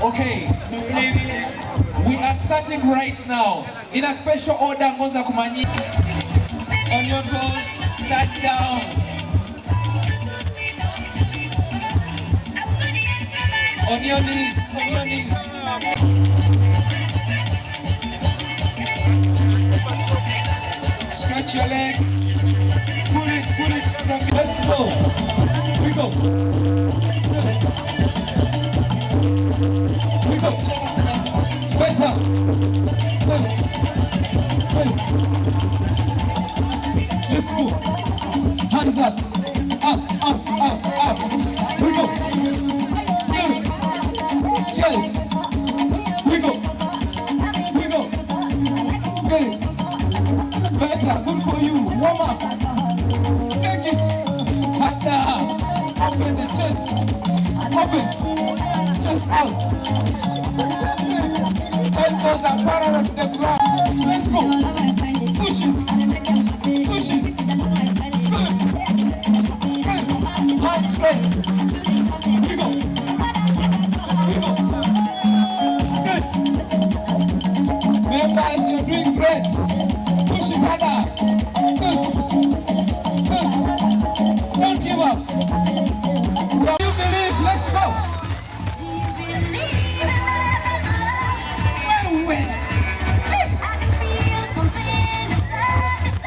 Okay, we are starting right now. In a special order, Ngoza Kumanyisa. On your toes, touch down. On your knees, on your knees. Stretch your legs. Pull it from me. Let's go. We go. We go. Better. Let's go. Hands up. Up. We go. Yes. We go. Good. Better. Good for you. Warm up. Take it. Hand down. Open the chest. Open. Chest out. Elbows are parallel to the ground. Let's go. Push it. Good. Hands straight. We go. Good. Members, you're doing great. Push it harder. Good. Don't give up. You believe? Let's go.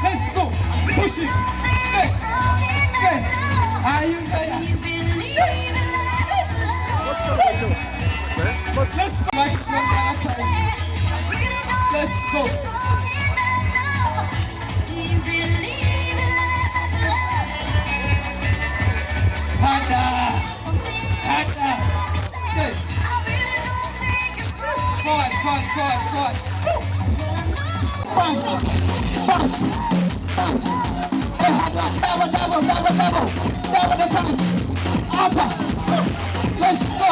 Let's go. Push it. Good. Are you there? Let's go. Let's go. Harder. Good. Forward. Punch. Double the punch. Upper. Let's go.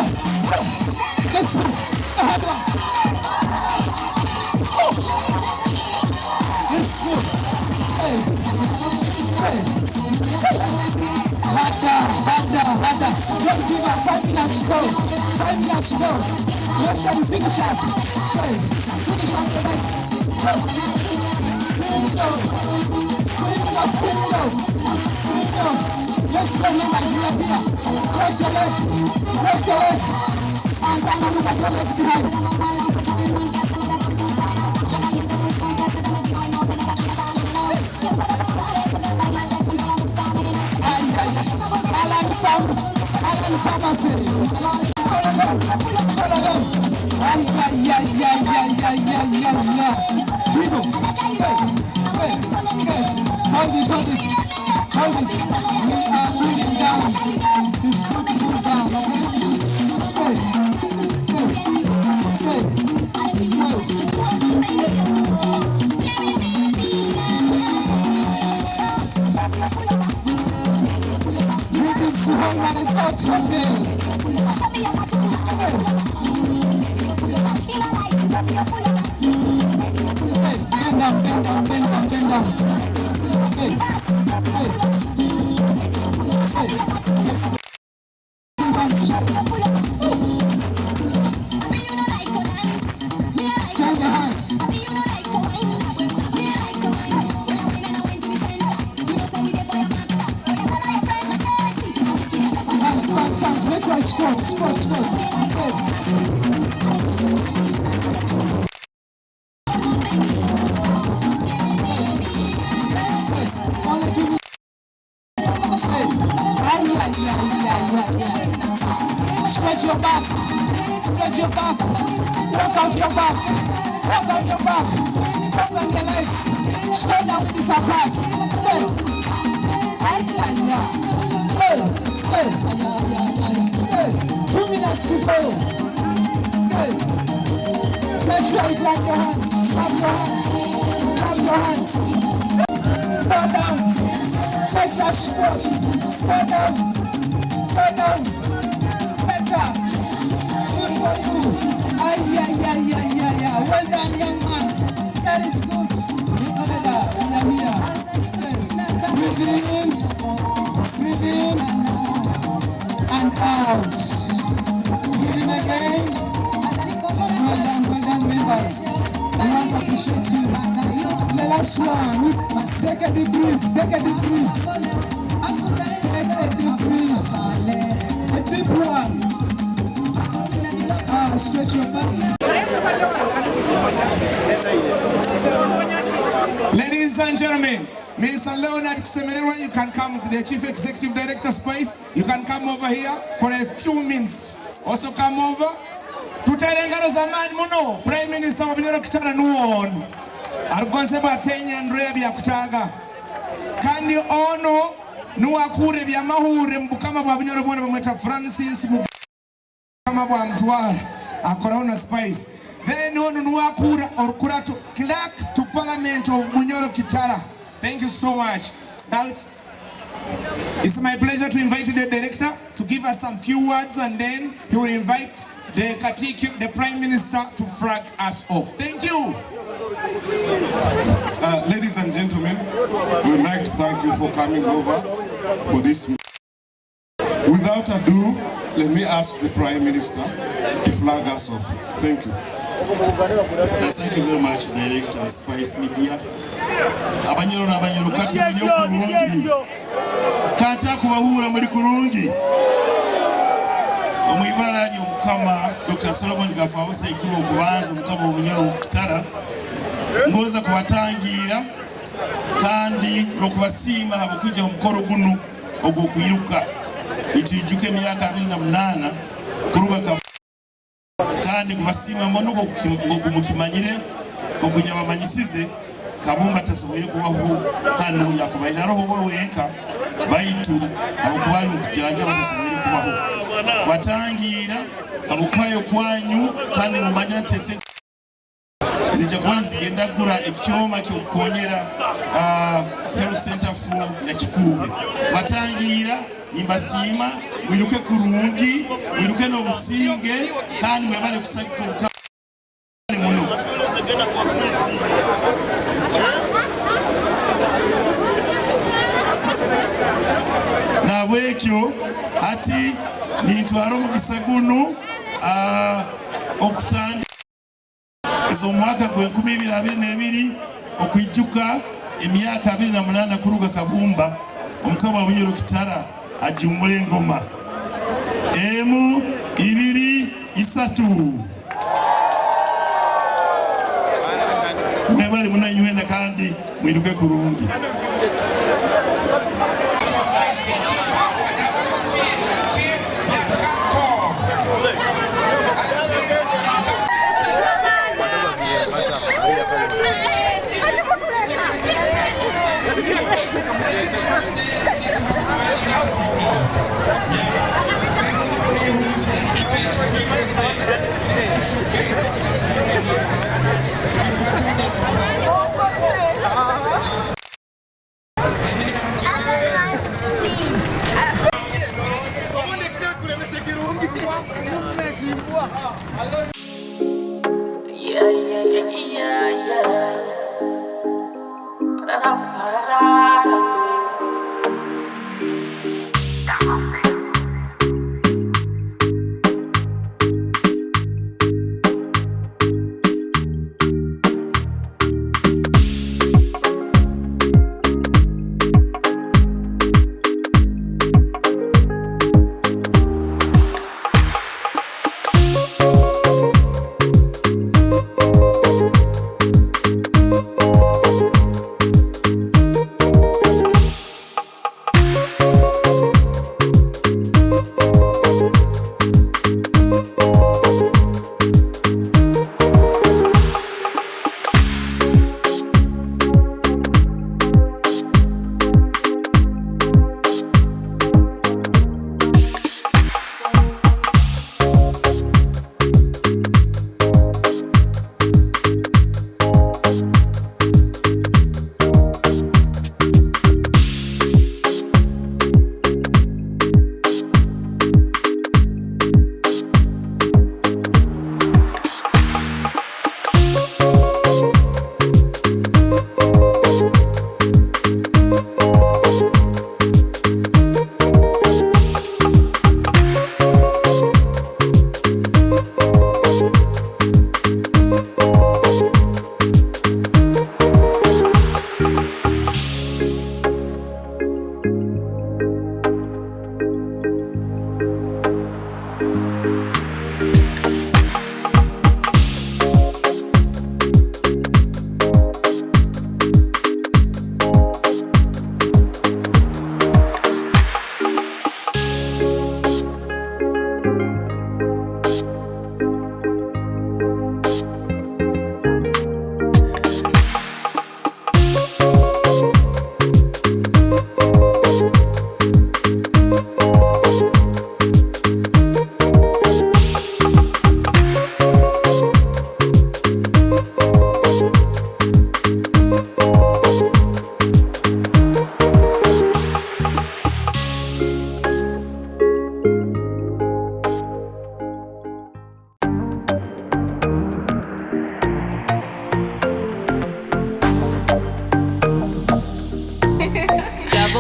Hard one. Let's go. Harder. Don't give up. 5 minutes to go. 5 minutes to go. Make sure you finish up. Finish up the night. Let's go, here. Press your legs. And then look at your legs behind. Alan Pharmacy. Hold it. We are moving down. This foot to move down. Moving to home and it's out today. Bend down. Change the hands. Let's try squat. Spread your back. Work out your back. Open your legs. Straight down with this apart. Good. 2 minutes to go. Good. Make sure you clap your hands. Clap your hands. Go down. Take that squat. Go down. Better. Good for you. Well done, young man. That is good. Breathe in and out. Breathe in again a deep breath. Take a deep breath. Take a deep breath. A deep one. Stretch your back. Ladies and gentlemen, Mr. Leonard Kusemererwa, you can come to the Chief Executive Director space. You can come over here for a few minutes. Also come over. Tutelengano zamani muno, Prime Minister wa Bunyoro Kitara nuon. Argonse batenya ndrebi ya kutaga. Kandi ono nuwakure bya mahure mbukama bwa Bunyoro bwana bamweta Francis mbukama bwa Mtwara. Akorona spice. Then ono nuwakura orkura to clerk to Parliament of Bunyoro Kitara. Thank you so much. Now it's my pleasure to invite the director to give us some few words, and then he will invite the Prime Minister to flag us off. Thank you. Ladies and gentlemen, we would like to thank you for coming over for this meeting. Without ado, let me ask the Prime Minister to flag us off. Thank you. Thank you very much, Director Spice Media. Abanyoro n'abanyoro kati muli okulungi. Kata kubahura muli kulungi. Omwibala lyo mukama Dr. Solomon Gafabusa ikulu okubanza mukama Bunyoro Kitara. Ngoza kubatangira kandi n'okubasiima abakujja mu mukolo guno ogw'okuyiruka. Itujuke emyaka 28 kuruga kandi kubasiima mono ngokumukimanyire okunyabamanyisize kabumba tasobwere kubaho hano yakubaira roho wenka baitu abukubali mukujanja batasobwere kubaho batangira abukwayo kwanyu kandi mumanya tese zijja kubona zigenda gura ekyoma kyokonyera health center for ya Kikube batangira nimbasiima mwiruke kurungi mwiruke n'obusinge kandi mwebale kusakkuka muno nabwekyo ati nintwara omugisa guno okutandika ez'omwaka gwe 2022 okwijjuka emyaka 28 kuruga kabumba omukama wa Bunyoro Kitara ajumule ngoma. 1, 2, 3. Mwebale munanywena kandi mwiruke kurungi.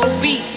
Empango beat.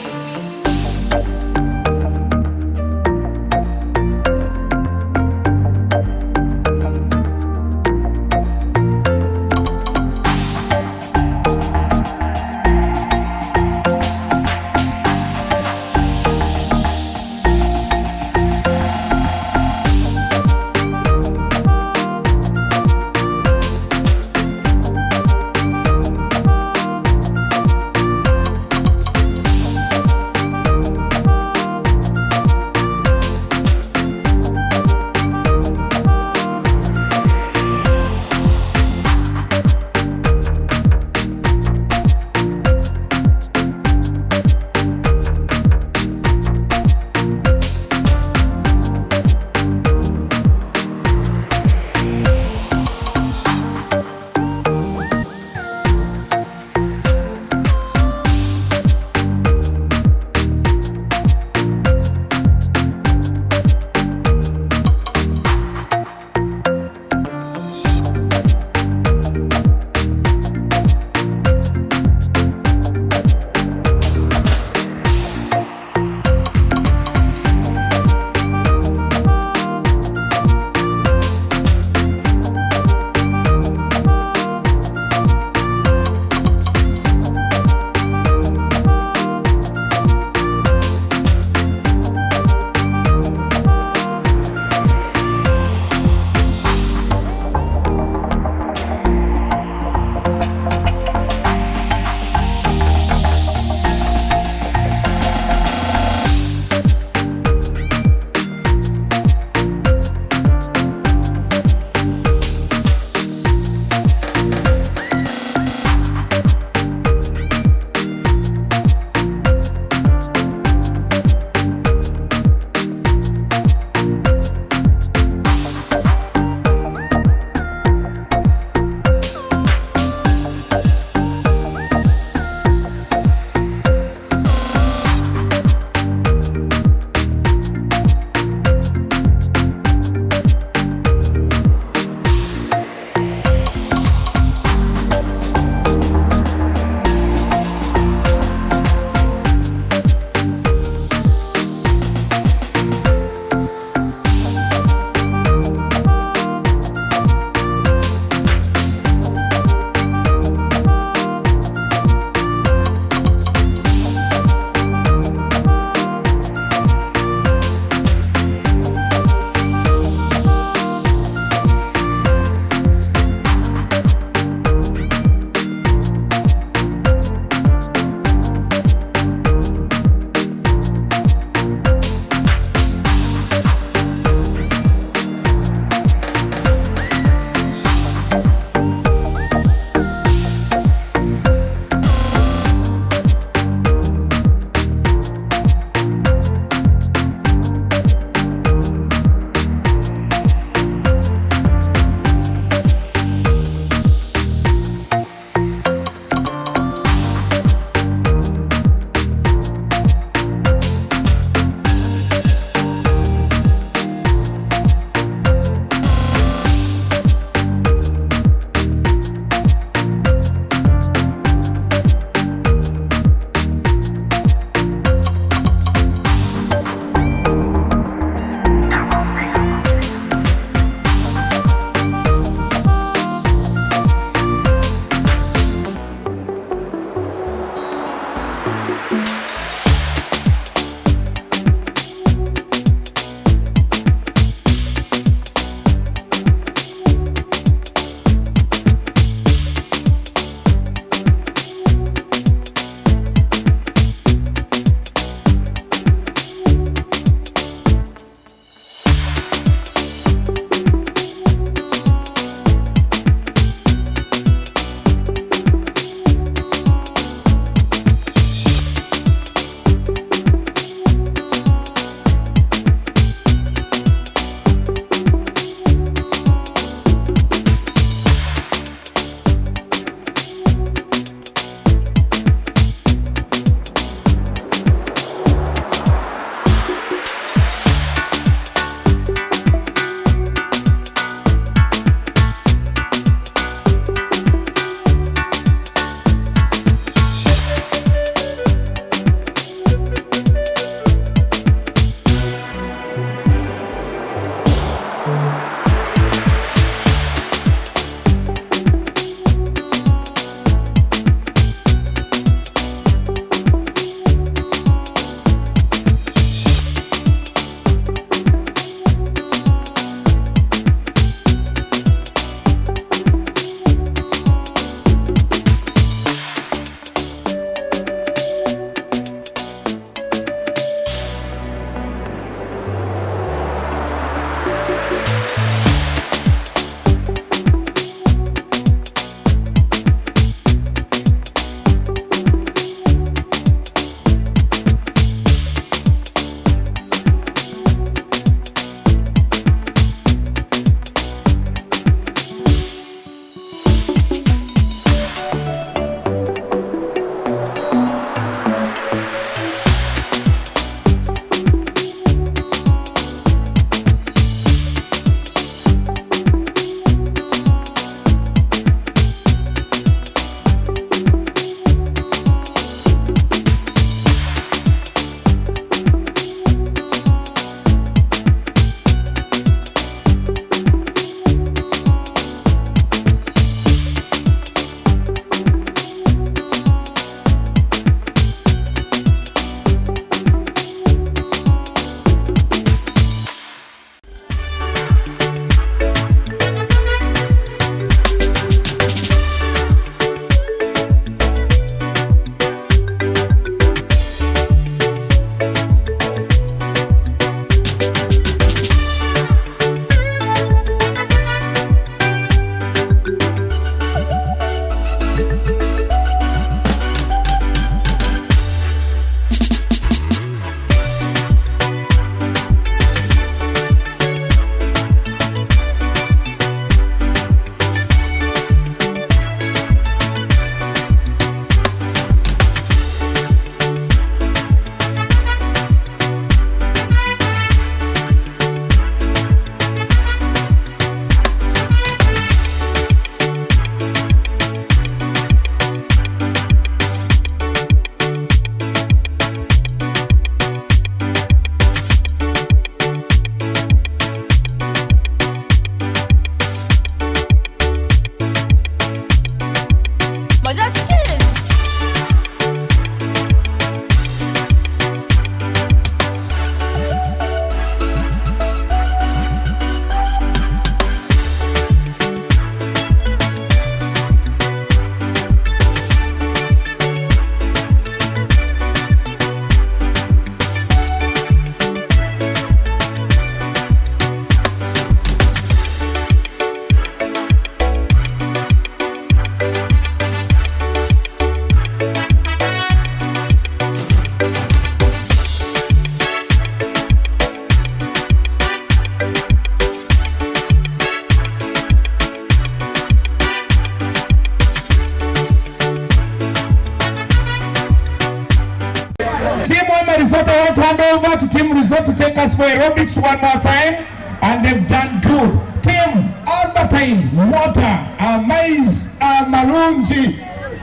Resort, I want to hand over to Team Resort to take us for aerobics one more time. And they've done good. Team Albertine, Water, Maize, Malunji,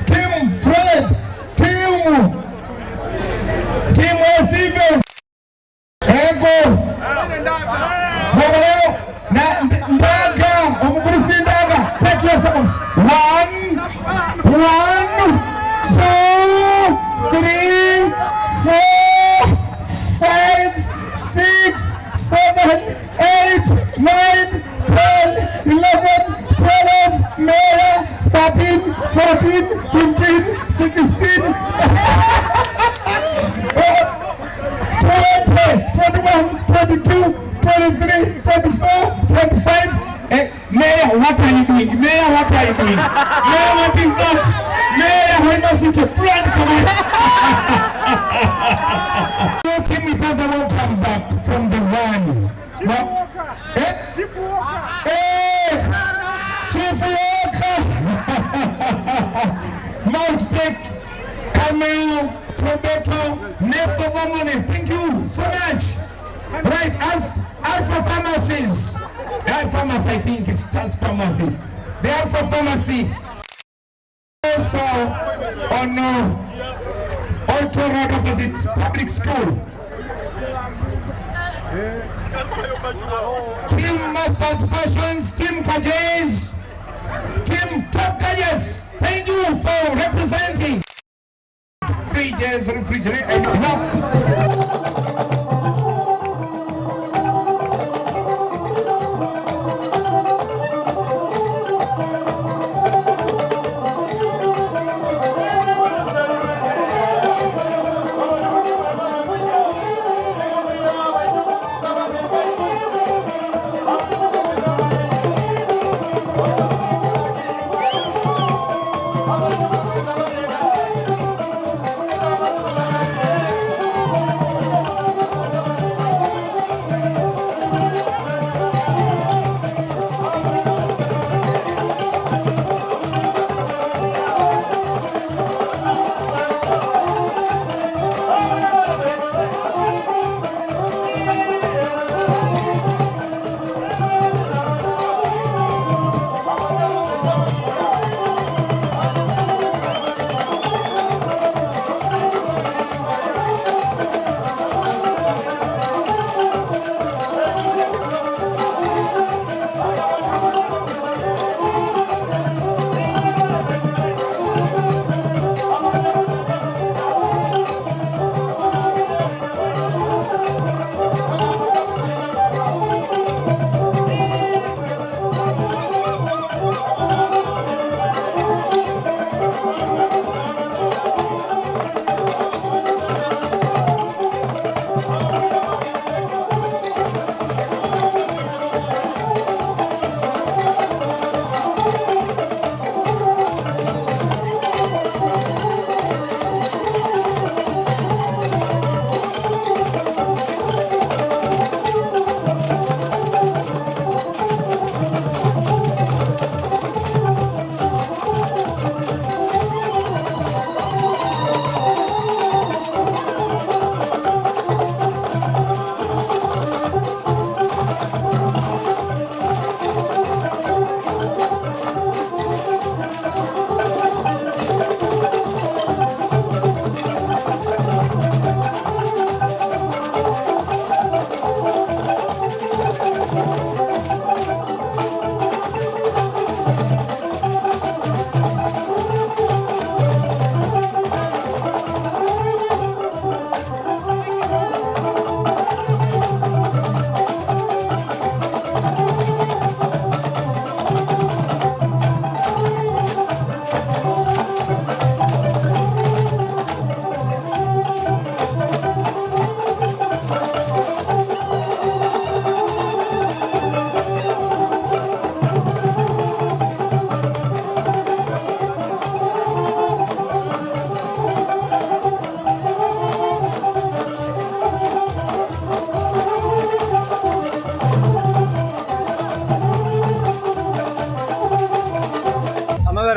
Team Fred, Team Osivers, Ego, Ndaga, Umukurisi Ndaga, take your songs. 1, 2, 3, 4, 5, 6, 7, 8, 9, 10, 11, 12, 13, 14, 15, 16, 20, 21, 22, 23, 24, 25. Mayor, what are you doing? Mayor, what are you doing? Mayor, what is that? Mayor, we must into brand command. Team, it was a welcome back from the van. Chief Walker. Mount Tech, Camel, Frobeto, Nest of Money. Thank you so much. Right, Alpha Pharmacies. Alpha Pharmacy, I think it's just pharmacy. The Alpha Pharmacy. Also on Alto Road opposite public school. Team Masters Fashions, Team Kajays, Team Top Gadgets. Thank you for representing. Fridges, refrigerator,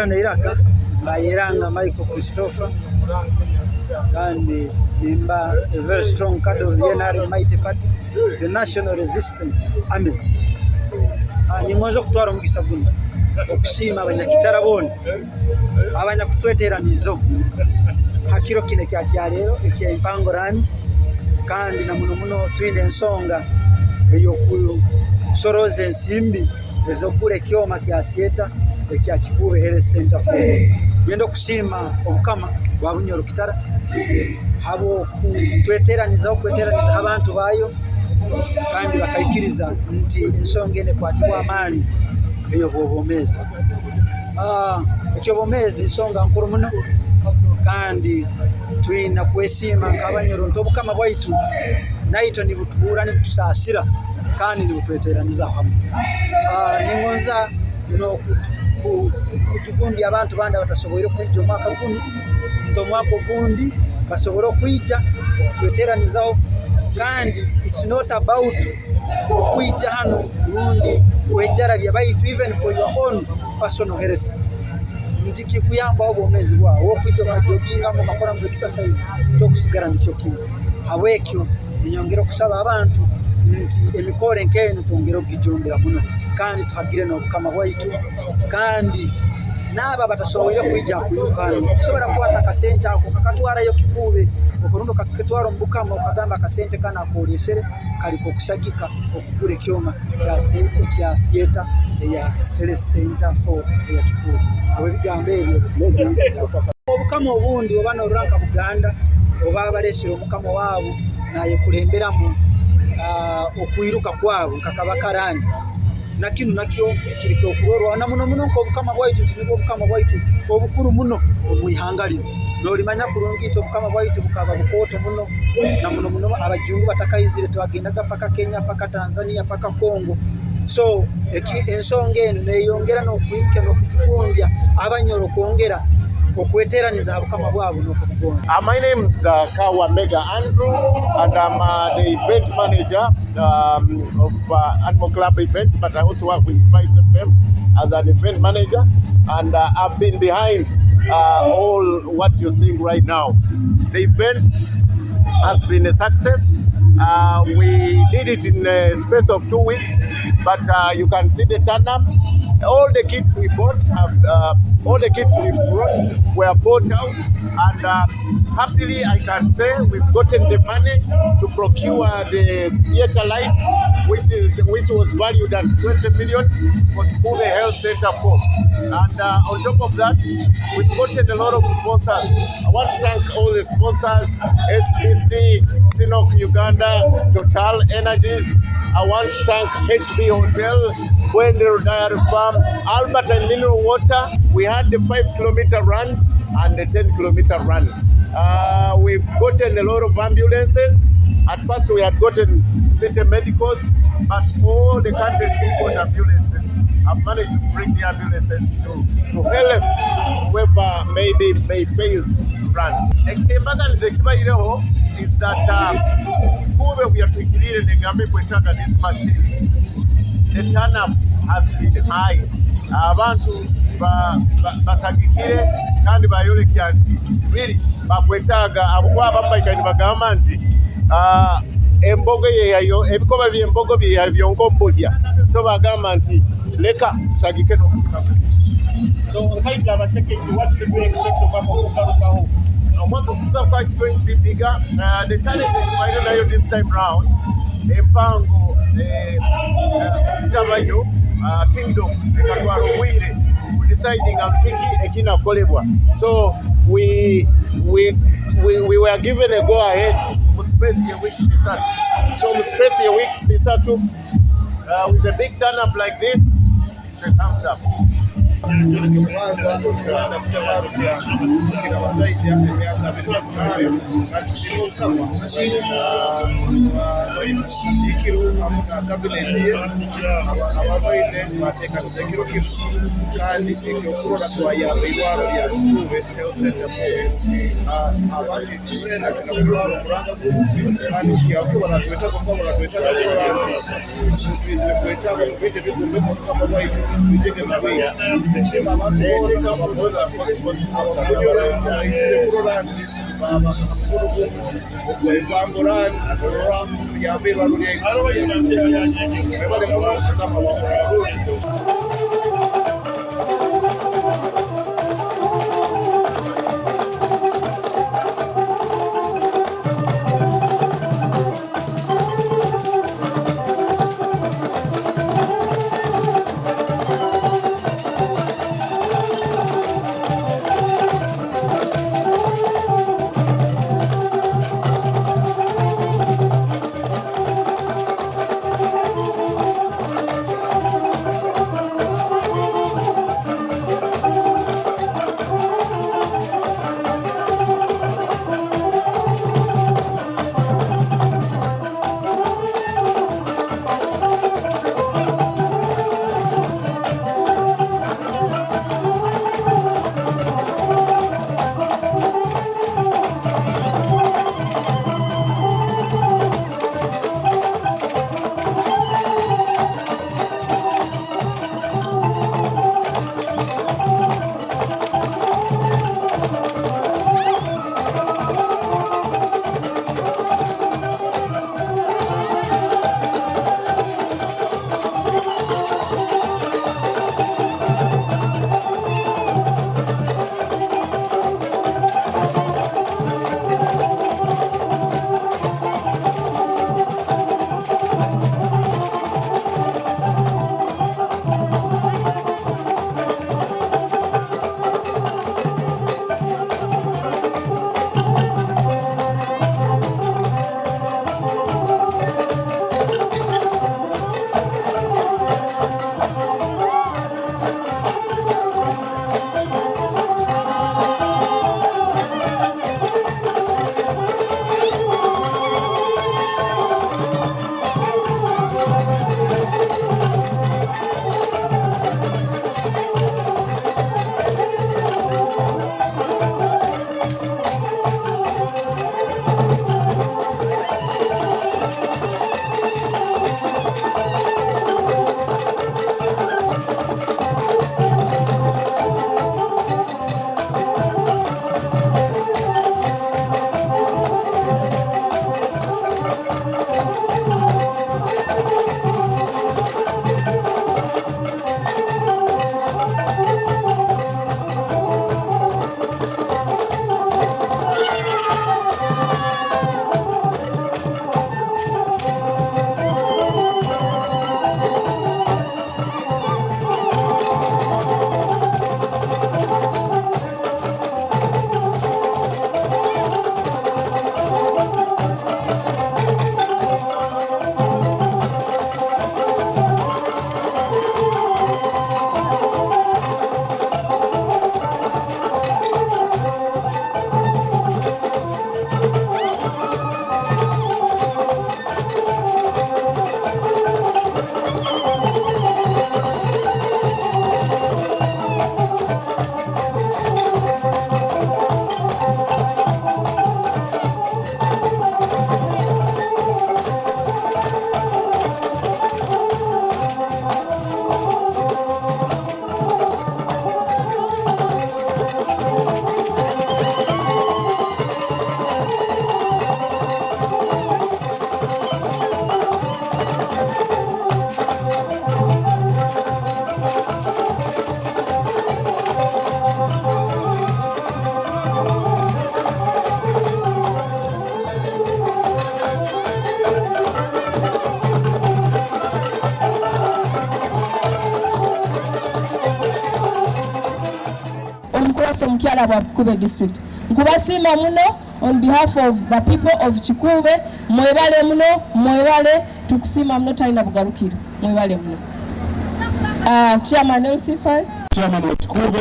and Iraka Bayiranga Michael Christopher kandi nimba a very strong card of the NRM Mighty Party, the National Resistance Army. Ningoza kutwara mugisa guno okushima abanyakitara bone abanyakutweteranizo hakiro kine kya lero ekya Empango rani kandi na muno twine ensonga eyo kusoroza ensimbi ezokule kyoma kya sieta ekya Kikube Health Center for yendo kushima obukama bwa Bunyoro Kitara habo kweteraniza abantu bayo kandi bakayikiriza nti ensonga ene kwatibwa amani eyo bobomezi ekyo bomezi ensonga nkuru muno kandi twina kwesima nk'Abanyoro nti obukama bwaitu naito nibutubuura nibutusasira kandi nibutweteraniza hamwe. Ningonza no kutugundi abantu bandi batasoboire kwija omwaka guno nti omwaka ogundi basobora okwija okutweteranizaho kandi it's not about kwija hano rundi wejarabya baitu even for your own personal health nti kikuyamba obwomezi bwawe okwija okajoginga mu makora mu exercise tokusigara nikyo kintu habwekyo ninyongera okusaba abantu nti emikore nkeno tongera okugijombera muno kandi tuhagire n'obukama bwaitu kandi naba batasoboire kwija kuyukana okusobora kwata akasente ako kakatwarayo Kikube okurundo kakatwara omubukama okagamba akasente kana akolesere kaliko okusagika okugula ekyoma ekya theater eya Health Center for eya Kikube awebigambo ebyo obukama obundi oba n'oranka Buganda oba abalesere omukama waabo naye kulemberamu okwiruka kwabo kakabakarani nakinu nakyo kiriko okurorwa na muno nk'obukama bwaitu nti obukama bwaitu obukuru muno obwihangaliro nolimanya kurungi nti obukama bwaitu bukaba bukoto muno na muno abajungu batakayizire twagendaga paka Kenya paka Tanzania paka Congo so ensonga eno neyongera n'okwimuka n'okutugombya Abanyoro kwongera okweteraniza abukama bwabo n'okugonda. My name is Kawa Mega Andrew and I'm the event manager of Animal Club events, but I also work with Vice FM as an event manager, and I've been behind all what you're seeing right now. The event has been a success. We did it in a space of 2 weeks, but you can see the turn-up. All the kits we bought all the kits we brought were bought out, and happily I can say we've gotten the money to procure the theatre light, which was valued at 20 million for Kikube Health Center 4. And on top of that, we've gotten a lot of sponsors. I want to thank all the sponsors, SBC, Sinok Uganda, Total Energies. I want to thank HB Hotel, Kwegesa Dairy Farm, Albert and Mineral Water. We had the 5-kilometer run and the 10-kilometer run. We've gotten a lot of ambulances. At first we had gotten city medicals, but all the countries who got ambulances have managed to bring the ambulances to help whoever maybe may fail to run. Is that Kikube we are taking this machine. The turn-up has been high. Abantu basagikire kandi bayolekya nti really bakwetaaga abukwa abampaika nibagamba nti embogo yeyayo ebikoba by'embogo byeyabyo mbulya so bagamba nti leka tusagike n'okutuka. So kind of what should we expect to come on Omwaka okutuka quite going to be bigger. The challenge I don't know this time round Empango Kitara Kingdom ekatwara obwire deciding kiki ekinakolebwa. So we were given a go ahead for space a week start. So space a week start with a big turn up like this, it's a thumbs up. nshima abantu bose Bunyoro Empango yambirwa Omukyala wa Kikube district. Nkubasiima muno on behalf of the people of Kikube, mwebale muno, mwebale tukusiima muno talina bugalukiro. Mwebale muno. Chairman LC5. Chairman wa Kikube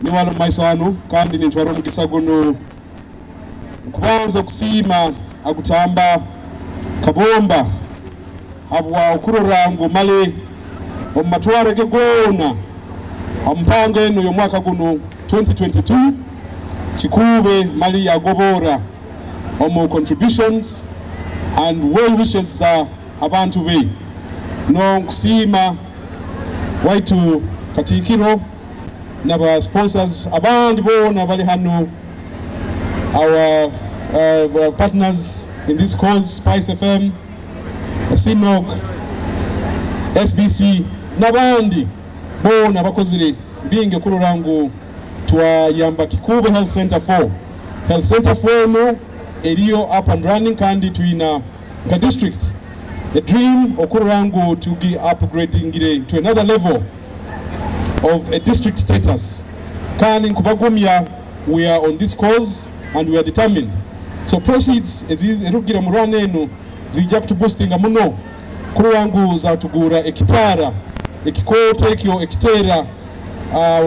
ni wano maisano kandi ni ntwaro mukisa guno kubanza kusiima agutamba kabomba abwa okurorango male omumatware ge gona Empango eno y'omwaka guno 2022 Kikube mali yagobora omu contributions and well wishes abantu be no nkusiima waitu Katikiro n'aba sponsors abandi bona bali hano, our partners in this cause, Spice FM, Sinok, SBC n'abandi bona bakozire binge kururangu twayamba Kikube Health Center 4. Health Center 4 no eriyo up and running kandi tuina ka district. The dream okururangu to be upgrading it to another level of a district status. Kandi kubagumya, we are on this cause and we are determined. So proceeds erugira murane eno zijja kutuboostinga muno kururangu za tugura ekitara ekikote ekyo ekitera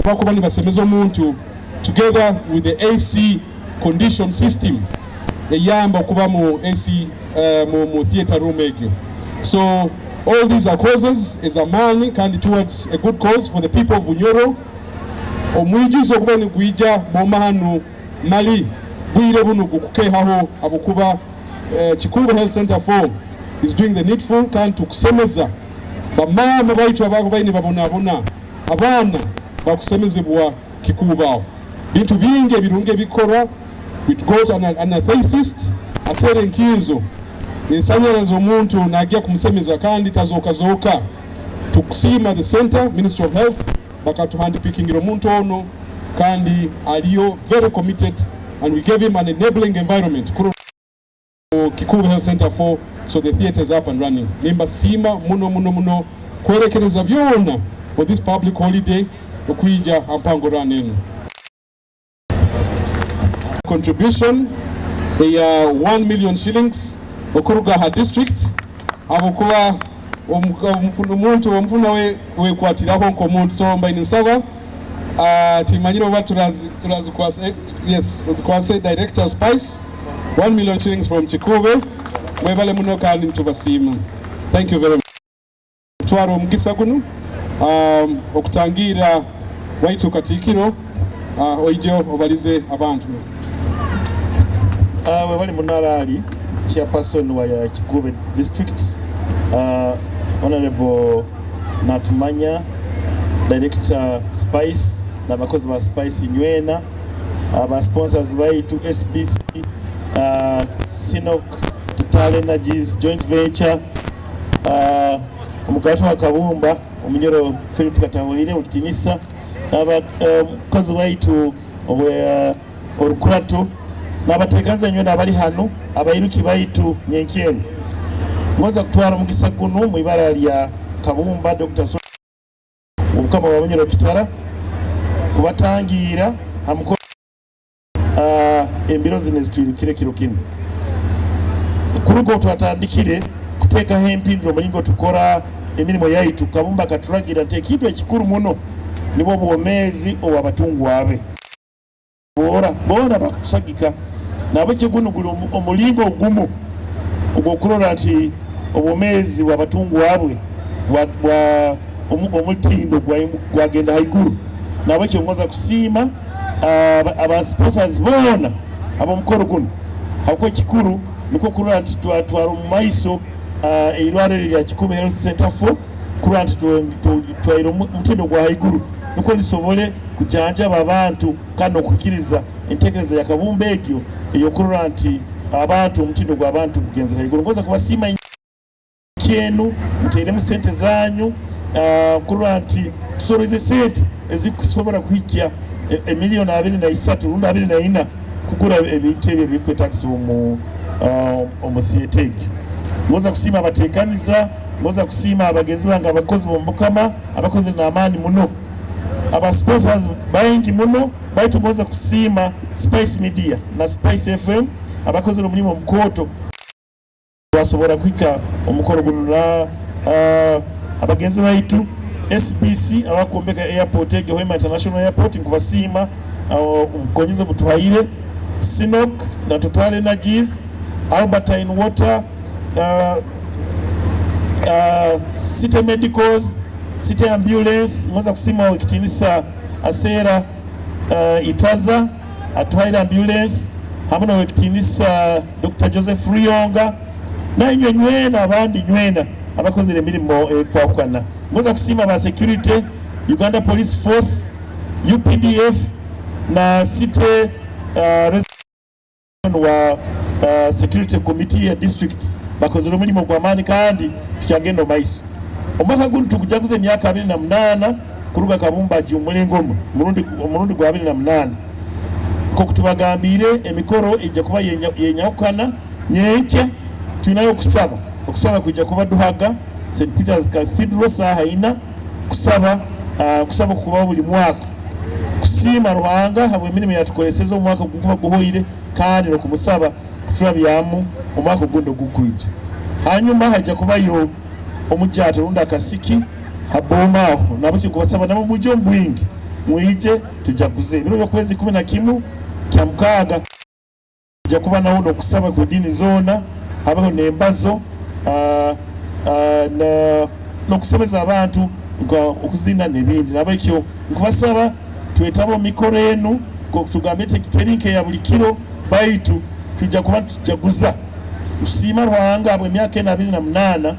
bakubani basemeza omuntu together with the AC condition system eyamba okuba mu AC mu theater room ekyo. So all these are causes is a money kandi towards a good cause for the people of Bunyoro. Omwijuzo okuba ni gwija bomahanu mali bwire buno gukukehaho abukuba Kikube Health Center 4 is doing the needful kandi tukusemeza bamama baitu abago baini babonabona abana bakusemezebwa Kikubaho bintu bingi ebirunge bikora with got an anesthetist atere nkizo ensanyarazo omuntu nagia kumusemeza kandi tazoka tukusima the center Ministry of Health bakatu handpicking omuntu ono kandi aliyo very committed and we gave him an enabling environment Kikube Health Center 4 so the theater is up and running. Member sima muno kwerekereza byona for this public holiday okuija Empango raneno. Contribution ya 1 million shillings okuruga ha district abokuba omuntu omfuna we kwatiraho nko muntu so mbaini saba timanyiro baturazi kwase yes kwase director Spice 1 million shillings from Kikube mwebale muno kandi mtubasima. Thank you very much. Twaro mugisa guno okutangira waitu Katikiro oijo obalize abantu webali munarali chairperson wa Kikube district honorable Natumanya director Spice n'abakozi ba Spice nywena aba sponsors baitu SBC Sinok Total Energies joint venture omugato wa Kabumba Omunyoro Philip Katahwire ukitinisa abakozi baitu orukurato n'abatekanza nywena abali hano abayiruki baitu nyenkeni ngoza kutwara mugisa guno mu ibara lya Kabumba Dr. Obukama wa Bunyoro Kitara kubatangira hamuko embiro zine zitwirukire kirokino kurugo twatandikire kuteka hempindro mulingo tukora emirimo yaitu Kabumba katuragira tekitu ekikuru muno nibo bwomezi owabatungu abe bora bakusagika nabo kiguno gulu omulingo ogumu ogokurora ati obwomezi wabatungu abwe wa omutindo gwagenda haiguru nabo kyongoza kusima aba sponsors bona abo mukoro guno hako kikuru niko kurora ati twatwara mu maiso eirware lya Kikube Health Center 4 kurora ati twayiro mutindo gwa haiguru niko lisobole kujanja abantu kandi okukiriza entekereza ya Kabumba egyo eyo kurora ati abantu mutindo gwa abantu kugenzera haiguru ngoza kubasima kenu mutere mu sente zanyu kurora ati tusoroze sente ezikusobora kuhikya emiliyoni 23 rundi 24 kugura ebitebe bikwe taxi mu theater ngoza kusima abatekaniza ngoza kusima abagezi banga abakozi bombukama abakozi na amani muno aba sponsors baingi muno baitu ngoza kusima Spice Media na Spice FM abakozi no mulimo mkoto basobora kwika omukoro guno abagenzi baitu SBC abakombeka airport ege Hoima International Airport nkubasima mkonyize butuhaire Sinok na Total Energies Albertine Water City Medicals City Ambulance ngoza kusima wakitinisa Asera Itaza atuhaire ambulance hamuna wakitinisa Dr. Joseph Rionga na nywena abandi nywena abakozi emirimo kwakwana ngoza kusima ba security Uganda Police Force, UPDF na city wa security committee ya district bakoze umulimo gw'amaani kandi tukyagenda omaiso. Omwaka guno tukujaguza emyaka 28 kuruga kabumbaji omulengoma omulundi gwa 28 ko kutubagambire emikoro ejja kuba yenyawukana nyenkya tulinayo okusaba kujja kuba duhaga St. Peter's Cathedral saaha 4 kusaba kuba buli mwaka kusiima Ruhanga habwe emirimu yatukoleseza omwaka gukuba guhoire kandi nokumusaba kutulabyamu omwaka gundo gukwijja. Hanyuma hajja kubayo omujjato runda akasiki habomaaho nabo kikubasaba nabo mujjo mbwingi mwije tujaguze biro byokwezi 11 kya mukaaga jja kuba nawo nokusaba ku dini zona habaho nembazo nokusomeza abantu okuzina nebindi nabekyo nkubasaba twetabo mikoro enu kutugambe tekiterinke ya buli kiro baitu tujja kuba tujaguza usiima Ruhanga abwe emyaka 28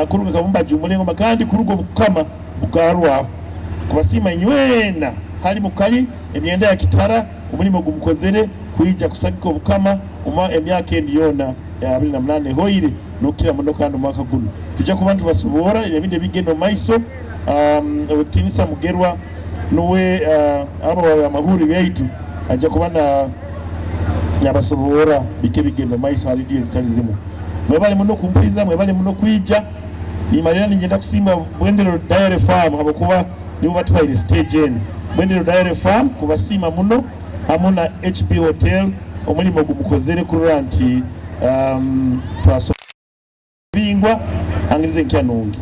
kuruga kabumbaji omulengoma kandi kuruga obukama bugarwaho kubasiima nywena hali mukali emyenda ya Kitara omulimo gumukozere kuyija kusagika obukama emyaka endiyona ya 28 hoire nokira muno kandi omwaka guno tujja kuba tubasobora ebindi bigendo maiso otinisa mugerwa nowe abo amahuri byaitu ajja kuba na yabasobora bike bigendo maiso hali diye zitali zimu. Mwebale muno kumpuliza, mwebale muno kwijja nimalira ningenda kusimba Bwendero Dairy Farm habokuba nibo batwaire stage eno. Bwendero Dairy Farm kubasiima muno hamuna HB Hotel omulimo gumukozere kurura nti twasobingwa angirize nkyanungi